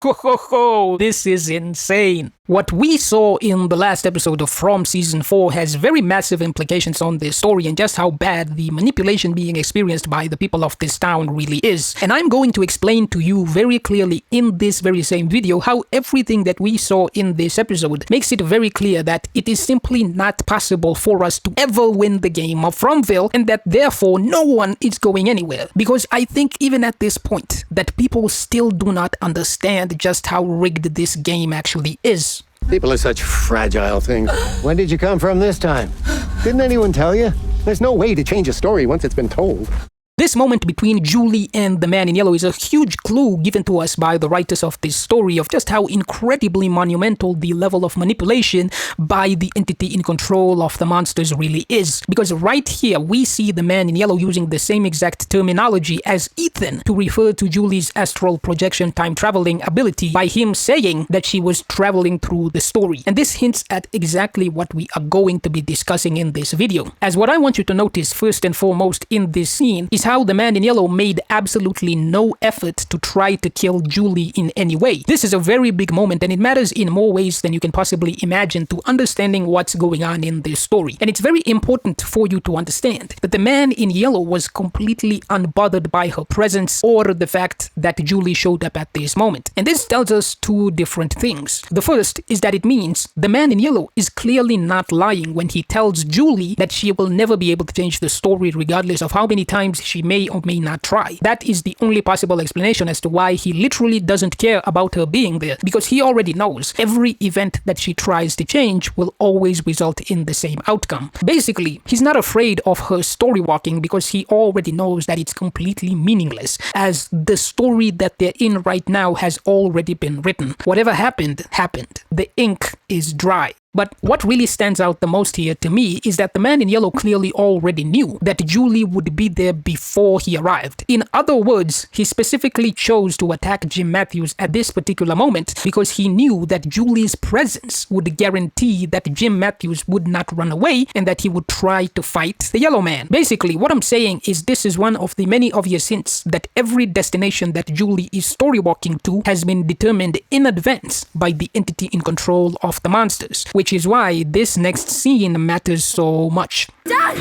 Ho ho ho! This is insane. What we saw in the last episode of From Season 4 has very massive implications on this story and just how bad the manipulation being experienced by the people of this town really is. And I'm going to explain to you very clearly in this very same video how everything that we saw in this episode makes it very clear that it is simply not possible for us to ever win the game of Fromville, and that therefore no one is going anywhere. Because I think even at this point that people still do not understand just how rigged this game actually is. People are such fragile things. When did you come from this time? Didn't anyone tell you? There's no way to change a story once it's been told. This moment between Julie and the man in yellow is a huge clue given to us by the writers of this story of just how incredibly monumental the level of manipulation by the entity in control of the monsters really is. Because right here we see the man in yellow using the same exact terminology as Ethan to refer to Julie's astral projection time traveling ability by him saying that she was traveling through the story. And this hints at exactly what we are going to be discussing in this video. As what I want you to notice first and foremost in this scene is how the man in yellow made absolutely no effort to try to kill Julie in any way. This is a very big moment, and it matters in more ways than you can possibly imagine to understanding what's going on in this story. And it's very important for you to understand that the man in yellow was completely unbothered by her presence or the fact that Julie showed up at this moment. And this tells us two different things. The first is that it means the man in yellow is clearly not lying when he tells Julie that she will never be able to change the story regardless of how many times she may or may not try. That is the only possible explanation as to why he literally doesn't care about her being there, because he already knows every event that she tries to change will always result in the same outcome. Basically, he's not afraid of her story walking because he already knows that it's completely meaningless, as the story that they're in right now has already been written. Whatever happened, happened. The ink is dry. But what really stands out the most here to me is that the man in yellow clearly already knew that Julie would be there before he arrived. In other words, he specifically chose to attack Jim Matthews at this particular moment because he knew that Julie's presence would guarantee that Jim Matthews would not run away and that he would try to fight the yellow man. Basically, what I'm saying is this is one of the many obvious hints that every destination that Julie is story walking to has been determined in advance by the entity in control of the monsters. Which is why this next scene matters so much. Dad!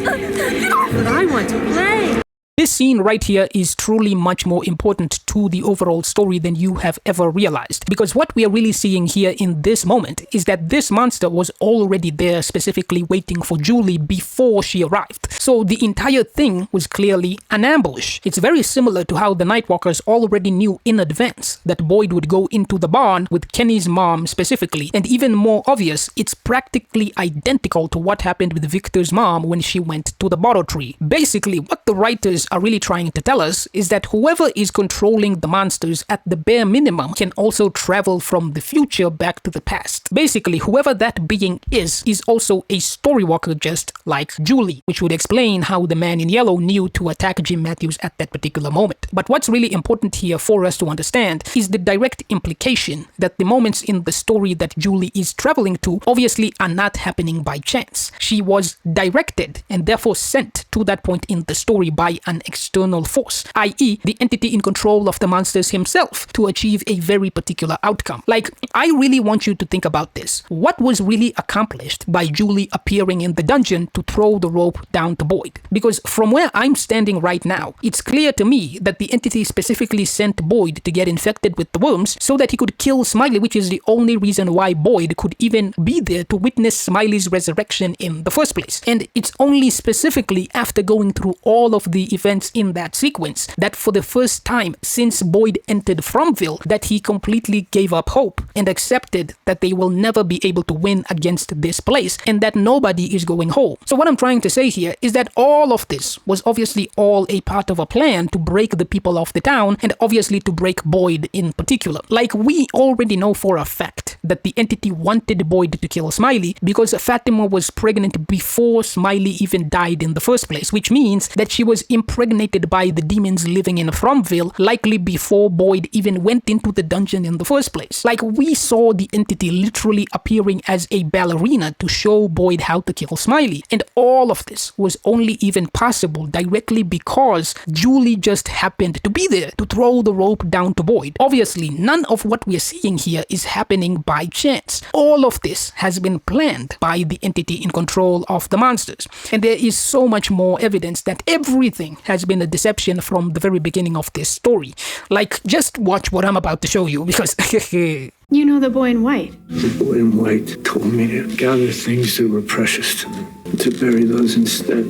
But I want to play! This scene right here is truly much more important to the overall story than you have ever realized. Because what we are really seeing here in this moment is that this monster was already there specifically waiting for Julie before she arrived. So the entire thing was clearly an ambush. It's very similar to how the Nightwalkers already knew in advance that Boyd would go into the barn with Kenny's mom specifically. And even more obvious, it's practically identical to what happened with Victor's mom when she went to the bottle tree. Basically, what the writers are really trying to tell us is that whoever is controlling the monsters at the bare minimum can also travel from the future back to the past. Basically, whoever that being is also a story walker just like Julie, which would explain how the man in yellow knew to attack Jim Matthews at that particular moment. But what's really important here for us to understand is the direct implication that the moments in the story that Julie is traveling to obviously are not happening by chance. She was directed and therefore sent to that point in the story by an external force, i.e. the entity in control of the monsters himself, to achieve a very particular outcome. Like, I really want you to think about this. What was really accomplished by Julie appearing in the dungeon to throw the rope down to Boyd? Because from where I'm standing right now, it's clear to me that the entity specifically sent Boyd to get infected with the worms so that he could kill Smiley, which is the only reason why Boyd could even be there to witness Smiley's resurrection in the first place. And it's only specifically after going through all of the events in that sequence that for the first time since Boyd entered Fromville that he completely gave up hope and accepted that they will never be able to win against this place and that nobody is going home. So what I'm trying to say here is that all of this was obviously all a part of a plan to break the people of the town and obviously to break Boyd in particular. Like, we already know for a fact that the entity wanted Boyd to kill Smiley because Fatima was pregnant before Smiley even died in the first place, which means that she was impregnated by the demons living in Fromville, likely before Boyd even went into the dungeon in the first place. Like, we saw the entity literally appearing as a ballerina to show Boyd how to kill Smiley, and all of this was only even possible directly because Julie just happened to be there to throw the rope down to Boyd. Obviously, none of what we are seeing here is happening by chance. All of this has been planned by the entity in control of the monsters, and there is so much more evidence that everything has been a deception from the very beginning of this story. Like, just watch what I'm about to show you, because You know the boy in white. The boy in white told me to gather things that were precious to me, to bury those instead.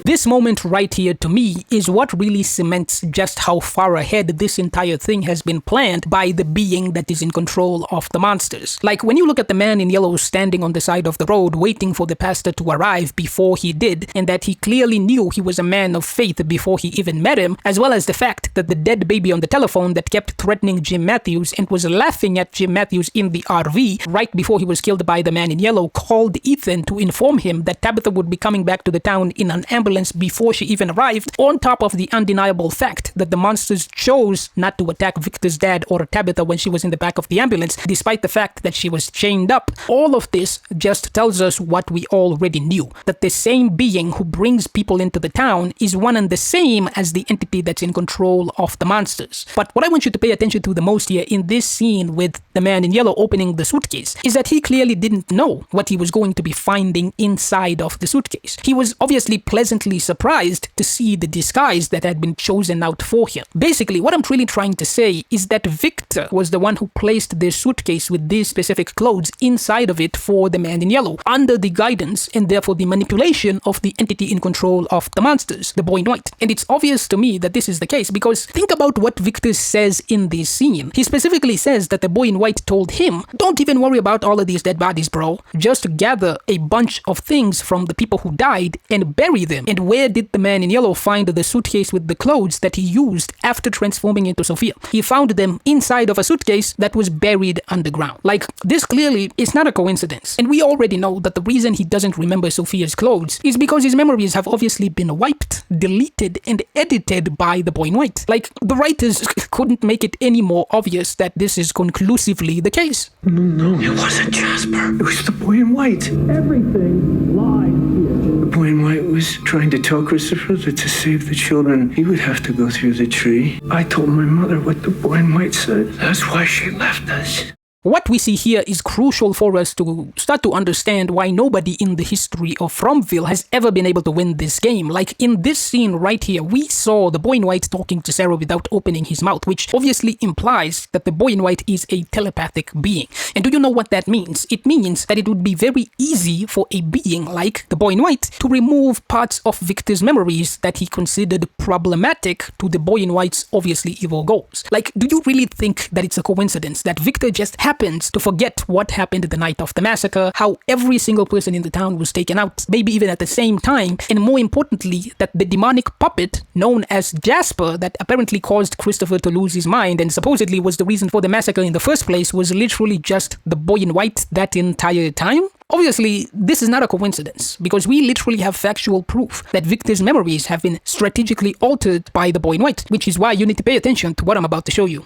This moment right here, to me, is what really cements just how far ahead this entire thing has been planned by the being that is in control of the monsters. Like, when you look at the man in yellow standing on the side of the road waiting for the pastor to arrive before he did, and that he clearly knew he was a man of faith before he even met him, as well as the fact that the dead baby on the telephone that kept threatening Jim Matthews and was laughing at Jim Matthews in the RV right before he was killed by the man in yellow called Ethan to inform him that Tabitha would be coming back to the town in an ambulance before she even arrived, on top of the undeniable fact that the monsters chose not to attack Victor's dad or Tabitha when she was in the back of the ambulance, despite the fact that she was chained up. All of this just tells us what we already knew, that the same being who brings people into the town is one and the same as the entity that's in control of the monsters. But what I want you to pay attention to the most here in this scene with the man in yellow opening the suitcase is that he clearly didn't know what he was going to be finding inside of the suitcase. He was obviously pleasantly surprised to see the disguise that had been chosen out for him. Basically, what I'm really trying to say is that Victor was the one who placed the suitcase with these specific clothes inside of it for the man in yellow, under the guidance and therefore the manipulation of the entity in control of the monsters, the boy in white. And it's obvious to me that this is the case because think about what Victor says in this scene. He specifically says that the boy in white told him, "Don't even worry about all of these dead bodies, bro. Just gather a bunch of things from the people who died and bury them." And where did the man in yellow find the suitcase with the clothes that he used after transforming into Sophia? He found them inside of a suitcase that was buried underground. Like, this clearly is not a coincidence. And we already know that the reason he doesn't remember Sophia's clothes is because his memories have obviously been wiped, deleted, and edited by the boy in white. Like, the writers couldn't make it any more obvious that this is conclusively the case. No, it wasn't Jasper. It was the boy in white. Everything lied here. The boy in white was trying to tell Christopher that to save the children, he would have to go through the tree. I told my mother what the boy in white said. That's why she left us. What we see here is crucial for us to start to understand why nobody in the history of Fromville has ever been able to win this game. Like, in this scene right here, we saw the boy in white talking to Sarah without opening his mouth, which obviously implies that the boy in white is a telepathic being. And do you know what that means? It means that it would be very easy for a being like the boy in white to remove parts of Victor's memories that he considered problematic to the boy in white's obviously evil goals. Like, do you really think that it's a coincidence that Victor just happens to forget what happened the night of the massacre, how every single person in the town was taken out, maybe even at the same time, and more importantly, that the demonic puppet known as Jasper that apparently caused Christopher to lose his mind and supposedly was the reason for the massacre in the first place was literally just the boy in white that entire time? Obviously, this is not a coincidence, because we literally have factual proof that Victor's memories have been strategically altered by the boy in white, which is why you need to pay attention to what I'm about to show you.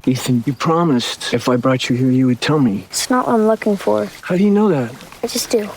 Ethan, you promised if I brought you here, you would tell me. It's not what I'm looking for. How do you know that? I just do.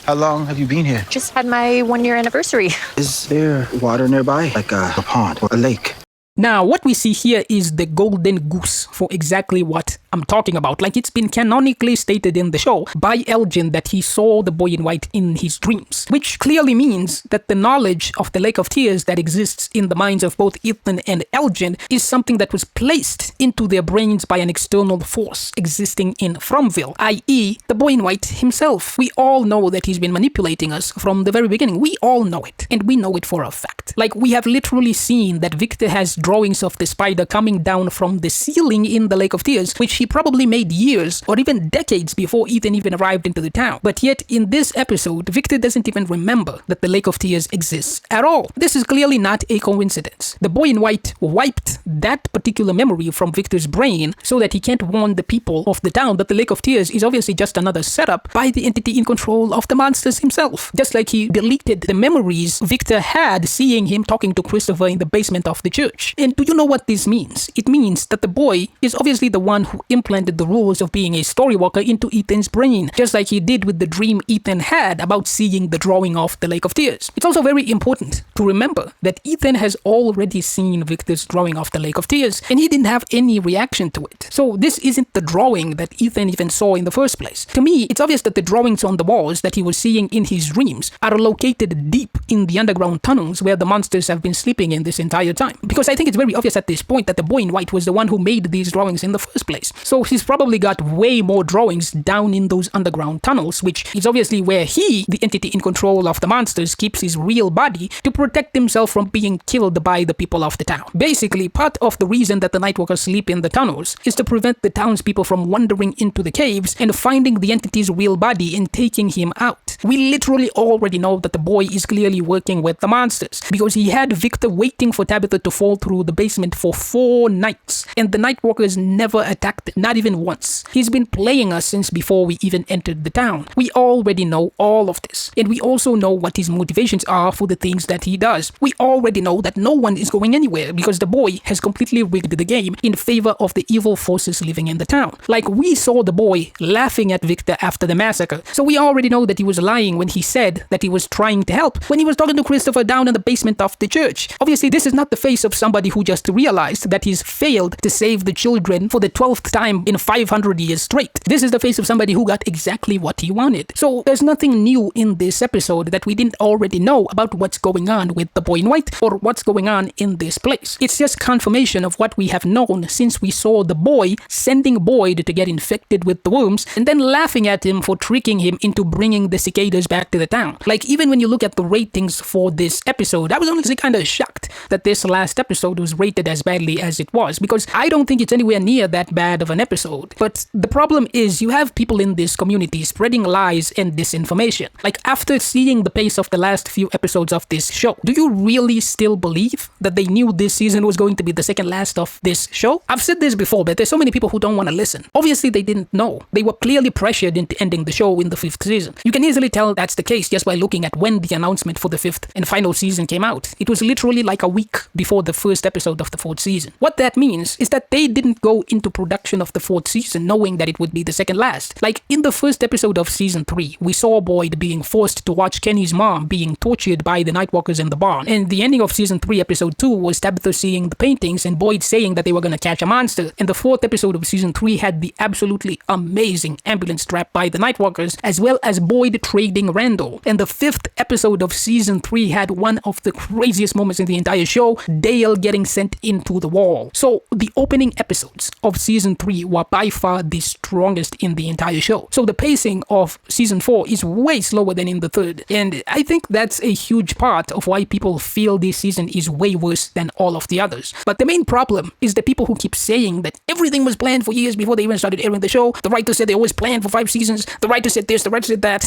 How long have you been here? Just had my 1-year anniversary. Is there water nearby? Like a pond or a lake? Now, what we see here is the golden goose for exactly what I'm talking about. Like, it's been canonically stated in the show by Elgin that he saw the boy in white in his dreams, which clearly means that the knowledge of the Lake of Tears that exists in the minds of both Ethan and Elgin is something that was placed into their brains by an external force existing in Fromville, i.e. the boy in white himself. We all know that he's been manipulating us from the very beginning. We all know it, and we know it for a fact. Like, we have literally seen that Victor has drawings of the spider coming down from the ceiling in the Lake of Tears, which he probably made years or even decades before Ethan even arrived into the town. But yet, in this episode, Victor doesn't even remember that the Lake of Tears exists at all. This is clearly not a coincidence. The boy in white wiped that particular memory from Victor's brain so that he can't warn the people of the town that the Lake of Tears is obviously just another setup by the entity in control of the monsters himself. Just like he deleted the memories Victor had seeing him talking to Christopher in the basement of the church. And do you know what this means? It means that the boy is obviously the one who implanted the rules of being a storywalker into Ethan's brain, just like he did with the dream Ethan had about seeing the drawing of the Lake of Tears. It's also very important to remember that Ethan has already seen Victor's drawing of the Lake of Tears, and he didn't have any reaction to it. So this isn't the drawing that Ethan even saw in the first place. To me, it's obvious that the drawings on the walls that he was seeing in his dreams are located deep in the underground tunnels where the monsters have been sleeping in this entire time. Because I think it's very obvious at this point that the boy in white was the one who made these drawings in the first place. So he's probably got way more drawings down in those underground tunnels, which is obviously where he, the entity in control of the monsters, keeps his real body to protect himself from being killed by the people of the town. Basically, part of the reason that the Nightwalkers sleep in the tunnels is to prevent the townspeople from wandering into the caves and finding the entity's real body and taking him out. We literally already know that the boy is clearly working with the monsters because he had Victor waiting for Tabitha to fall through the basement for 4 nights, and the Nightwalkers never attacked him, not even once. He's been playing us since before we even entered the town. We already know all of this, and we also know what his motivations are for the things that he does. We already know that no one is going anywhere because the boy has completely rigged the game in favor of the evil forces living in the town. Like, we saw the boy laughing at Victor after the massacre, so we already know that he was lying when he said that he was trying to help when he was talking to Christopher down in the basement of the church. Obviously, this is not the face of somebody who just realized that he's failed to save the children for the 12th time in 500 years straight. This is the face of somebody who got exactly what he wanted. So there's nothing new in this episode that we didn't already know about what's going on with the boy in white or what's going on in this place. It's just confirmation of what we have known since we saw the boy sending Boyd to get infected with the worms and then laughing at him for tricking him into bringing the cicadas back to the town. Like, even when you look at the ratings for this episode, I was honestly kind of shocked that this last episode was rated as badly as it was, because I don't think it's anywhere near that bad of an episode. But the problem is you have people in this community spreading lies and disinformation. Like, after seeing the pace of the last few episodes of this show, do you really still believe that they knew this season was going to be the second last of this show? I've said this before, but there's so many people who don't want to listen. Obviously, they didn't know. They were clearly pressured into ending the show in the 5th season. You can easily tell that's the case just by looking at when the announcement for the 5th and final season came out. It was literally like a week before the first episode of the 4th season. What that means is that they didn't go into production of the 4th season knowing that it would be the second last. Like, in the first episode of season 3, we saw Boyd being forced to watch Kenny's mom being tortured by the Nightwalkers in the barn. And the ending of season 3 episode 2 was Tabitha seeing the paintings and Boyd saying that they were going to catch a monster. And the 4th episode of season 3 had the absolutely amazing ambulance trap by the Nightwalkers, as well as Boyd trading Randall. And the 5th episode of season 3 had one of the craziest moments in the entire show, Dale getting sent into the wall. So the opening episodes of season 3 were by far the strongest in the entire show. So the pacing of season 4 is way slower than in the 3rd. And I think that's a huge part of why people feel this season is way worse than all of the others. But the main problem is the people who keep saying that everything was planned for years before they even started airing the show. The writer said they always planned for 5 seasons. The writer said this, the writer said that.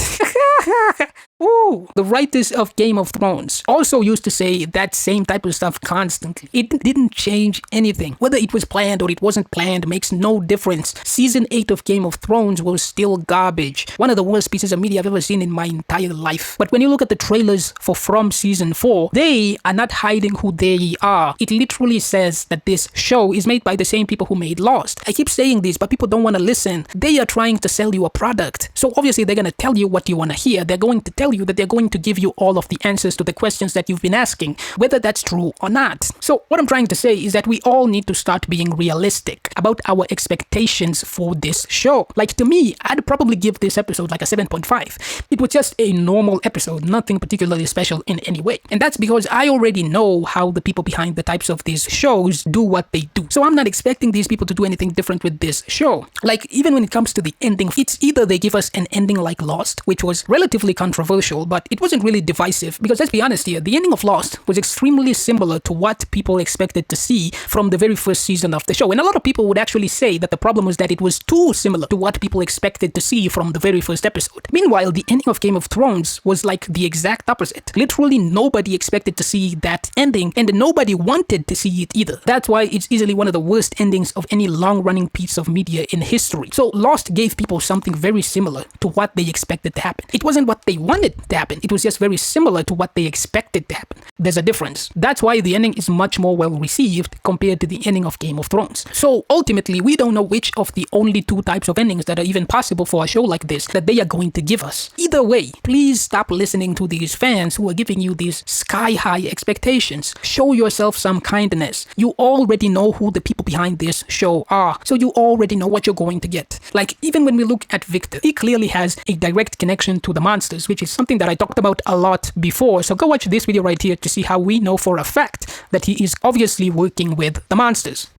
Ooh, the writers of Game of Thrones also used to say that same type of stuff constantly. It didn't change anything. Whether it was planned or it wasn't planned makes no difference. Season 8 of Game of Thrones was still garbage. One of the worst pieces of media I've ever seen in my entire life. But when you look at the trailers for From Season 4, they are not hiding who they are. It literally says that this show is made by the same people who made Lost. I keep saying this, but people don't want to listen. They are trying to sell you a product. So obviously they're going to tell you what you want to hear. They're going to tell you that they're going to give you all of the answers to the questions that you've been asking, whether that's true or not. So what I'm trying to say is that we all need to start being realistic about our expectations for this show. Like, to me, I'd probably give this episode like a 7.5. It was just a normal episode, nothing particularly special in any way. And that's because I already know how the people behind the types of these shows do what they do. So I'm not expecting these people to do anything different with this show. Like, even when it comes to the ending, it's either they give us an ending like Lost, which was relatively controversial controversial, but it wasn't really divisive because let's be honest here, the ending of Lost was extremely similar to what people expected to see from the very first season of the show. And a lot of people would actually say that the problem was that it was too similar to what people expected to see from the very first episode. Meanwhile, the ending of Game of Thrones was like the exact opposite. Literally nobody expected to see that ending, and nobody wanted to see it either. That's why it's easily one of the worst endings of any long-running piece of media in history. So Lost gave people something very similar to what they expected to happen. It wasn't what they wanted to happen, it was just very similar to what they expected to happen. There's a difference. That's why the ending is much more well received compared to the ending of Game of Thrones. So ultimately, we don't know which of the only two types of endings that are even possible for a show like this that they are going to give us. Either way, please stop listening to these fans who are giving you these sky-high expectations. Show yourself some kindness. You already know who the people behind this show are, so you already know what you're going to get. Like, even when we look at Victor, he clearly has a direct connection to the monsters, which is something that I talked about a lot before. So go watch this video right here to see how we know for a fact that he is obviously working with the monsters.